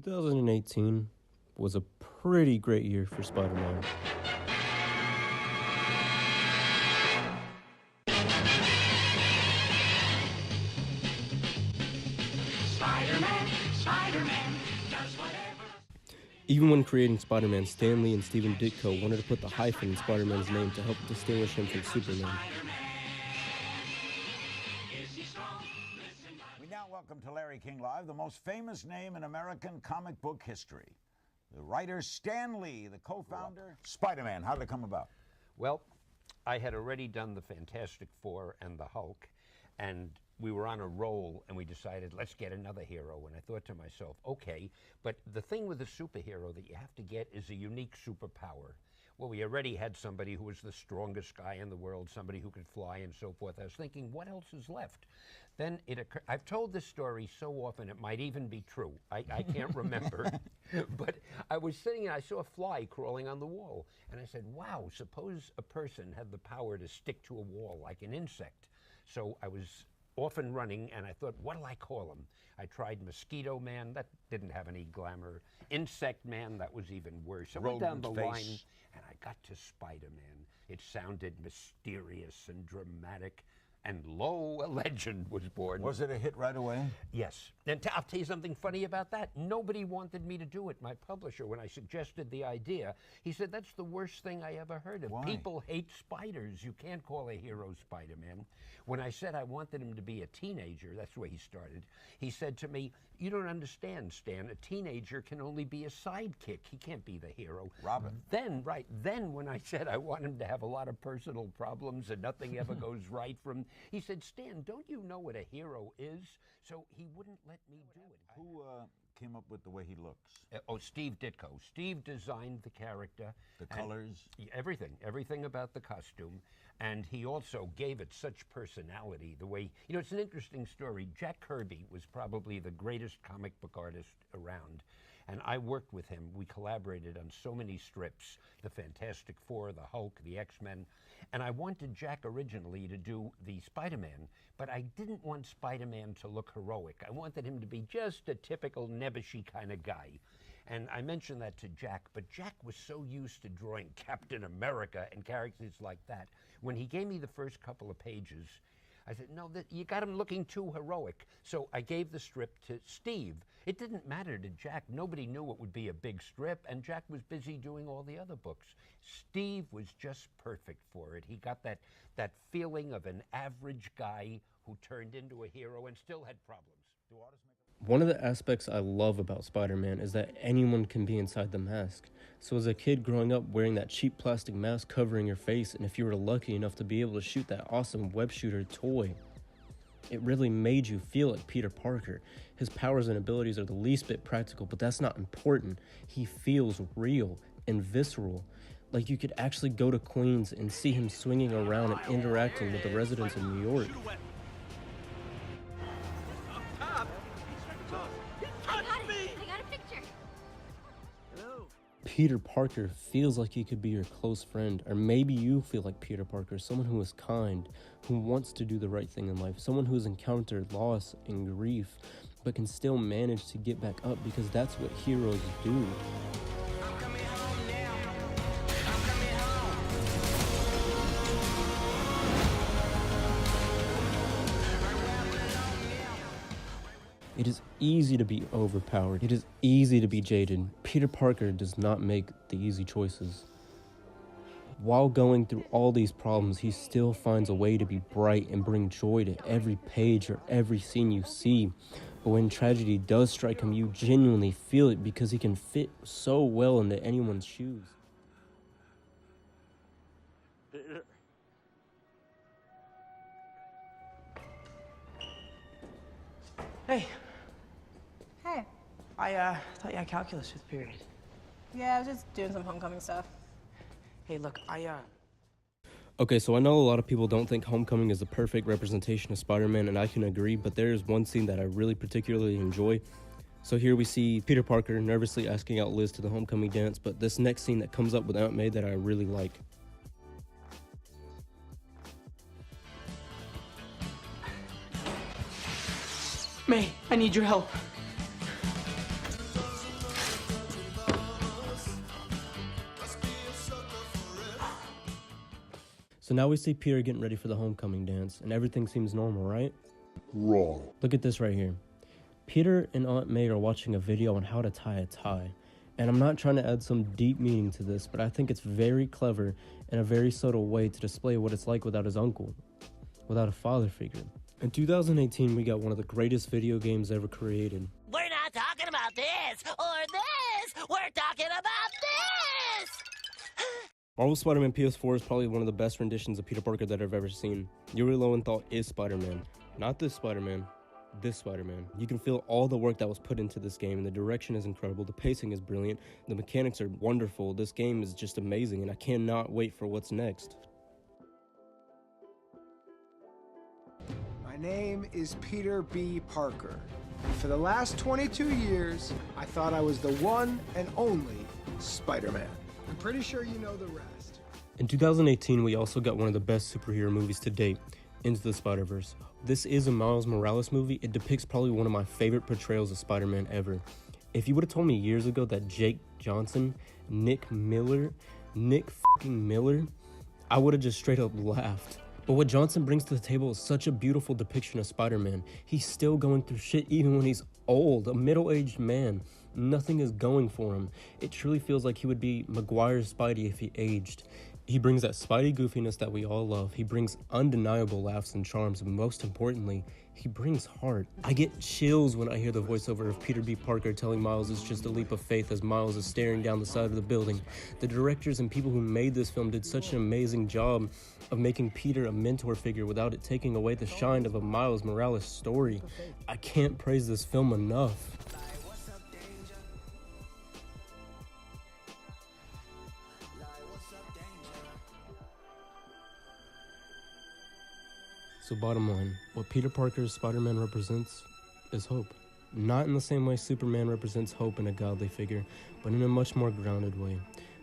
2018 was a pretty great year for Spider-Man. Spider-Man does whatever. Even when creating Spider-Man, Stan Lee and Steven Ditko wanted to put the hyphen in Spider-Man's name to help distinguish him from Superman. We now welcome to Larry King Live the most famous name in American comic book history. The writer Stan Lee, the co-founder, Spider-Man. How did it come about? Well, I had already done the Fantastic Four and the Hulk, and we were on a roll, and we decided, let's get another hero. And I thought to myself, okay, but the thing with a superhero that you have to get is a unique superpower. Well, we already had somebody who was the strongest guy in the world, somebody who could fly and so forth. I was thinking, what else is left? Then it occurred, I've told this story so often it might even be true. I can't remember. But I was sitting and I saw a fly crawling on the wall. And I said, wow, suppose a person had the power to stick to a wall like an insect. So I was off and running, and I thought, what'll I call him? I tried Mosquito Man, that didn't have any glamour. Insect Man, that was even worse. I went down the line, and I got to Spider-Man. It sounded mysterious and dramatic, and lo, a legend was born. Was it a hit right away? Yes. And I'll tell you something funny about that. Nobody wanted me to do it. My publisher, when I suggested the idea, he said, that's the worst thing I ever heard of. Why? People hate spiders. You can't call a hero Spider-Man. When I said I wanted him to be a teenager, that's where he started, he said to me, you don't understand, Stan. A teenager can only be a sidekick. He can't be the hero. Robin. Then when I said I want him to have a lot of personal problems and nothing ever goes right for him, he said, Stan, don't you know what a hero is? So he wouldn't let me do it. Who came up with the way he looks? Steve Ditko. Steve designed the character. The colors? Everything about the costume. And he also gave it such personality, the way, you know, it's an interesting story. Jack Kirby was probably the greatest comic book artist around. And I worked with him. We collaborated on so many strips, the Fantastic Four, the Hulk, the X-Men. And I wanted Jack originally to do the Spider-Man, but I didn't want Spider-Man to look heroic. I wanted him to be just a typical nebbishy kind of guy. And I mentioned that to Jack, but Jack was so used to drawing Captain America and characters like that. When he gave me the first couple of pages, I said, no, you got him looking too heroic. So I gave the strip to Steve. It didn't matter to Jack. Nobody knew it would be a big strip, and Jack was busy doing all the other books. Steve was just perfect for it. He got that feeling of an average guy who turned into a hero and still had problems. One of the aspects I love about Spider-Man is that anyone can be inside the mask. So as a kid growing up wearing that cheap plastic mask covering your face, and if you were lucky enough to be able to shoot that awesome web shooter toy, it really made you feel like Peter Parker. His powers and abilities are the least bit practical, but that's not important. He feels real and visceral. Like you could actually go to Queens and see him swinging around and interacting with the residents of New York. Peter Parker feels like he could be your close friend, or maybe you feel like Peter Parker, someone who is kind, who wants to do the right thing in life, someone who has encountered loss and grief, but can still manage to get back up because that's what heroes do. It is easy to be overpowered. It is easy to be jaded. Peter Parker does not make the easy choices. While going through all these problems, he still finds a way to be bright and bring joy to every page or every scene you see. But when tragedy does strike him, you genuinely feel it because he can fit so well into anyone's shoes. Hey. Hey. I thought you had calculus fifth period. Yeah, I was just doing some homecoming stuff. Hey, look, Okay, so I know a lot of people don't think Homecoming is the perfect representation of Spider-Man, and I can agree, but there is one scene that I really particularly enjoy. So here we see Peter Parker nervously asking out Liz to the homecoming dance, but this next scene that comes up with Aunt May that I really like. May, I need your help. So now we see Peter getting ready for the homecoming dance, and everything seems normal, right? Wrong. Look at this right here. Peter and Aunt May are watching a video on how to tie a tie. And I'm not trying to add some deep meaning to this, but I think it's very clever and a very subtle way to display what it's like without his uncle, without a father figure. In 2018, we got one of the greatest video games ever created. We're not talking about this or this. We're talking about this. Marvel Spider-Man PS4 is probably one of the best renditions of Peter Parker that I've ever seen. Yuri Lowenthal is Spider-Man. Not this Spider-Man. This Spider-Man. You can feel all the work that was put into this game, and the direction is incredible, the pacing is brilliant, the mechanics are wonderful, this game is just amazing, and I cannot wait for what's next. My name is Peter B. Parker. For the last 22 years, I thought I was the one and only Spider-Man. I'm pretty sure you know the rest. In 2018, we also got one of the best superhero movies to date, Into the Spider-Verse. This is a Miles Morales movie. It depicts probably one of my favorite portrayals of Spider-Man ever. If you would have told me years ago that Jake Johnson, Nick Miller, I would have just straight up laughed. But what Johnson brings to the table is such a beautiful depiction of Spider-Man. He's still going through shit even when he's old, a middle-aged man. Nothing is going for him. It truly feels like he would be Maguire's Spidey if he aged. He brings that Spidey goofiness that we all love. He brings undeniable laughs and charms, and most importantly, he brings heart. I get chills when I hear the voiceover of Peter B. Parker telling Miles it's just a leap of faith as Miles is staring down the side of the building. The directors and people who made this film did such an amazing job of making Peter a mentor figure without it taking away the shine of a Miles Morales story. I can't praise this film enough. So bottom line, what Peter Parker's Spider-Man represents is hope. Not in the same way Superman represents hope in a godly figure, but in a much more grounded way.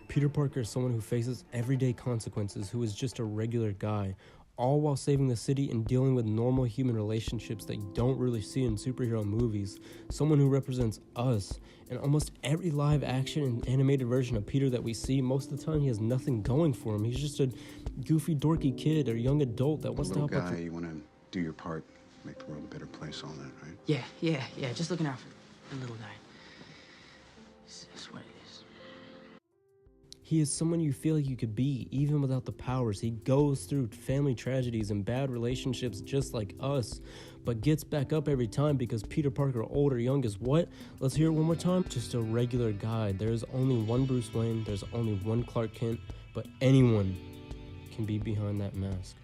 Peter Parker is someone who faces everyday consequences, who is just a regular guy, all while saving the city and dealing with normal human relationships that you don't really see in superhero movies. Someone who represents us. In almost every live action and animated version of Peter that we see, most of the time he has nothing going for him. He's just a goofy, dorky kid or young adult that wants to help guy, you want to do your part, make the world a better place, all that, right? Yeah, just looking out for the little guy. It's what it is. He is someone you feel like you could be, even without the powers. He goes through family tragedies and bad relationships just like us, but gets back up every time because Peter Parker, old or young, is what? Let's hear it one more time. Just a regular guy. There's only one Bruce Wayne, there's only one Clark Kent, but anyone can be behind that mask.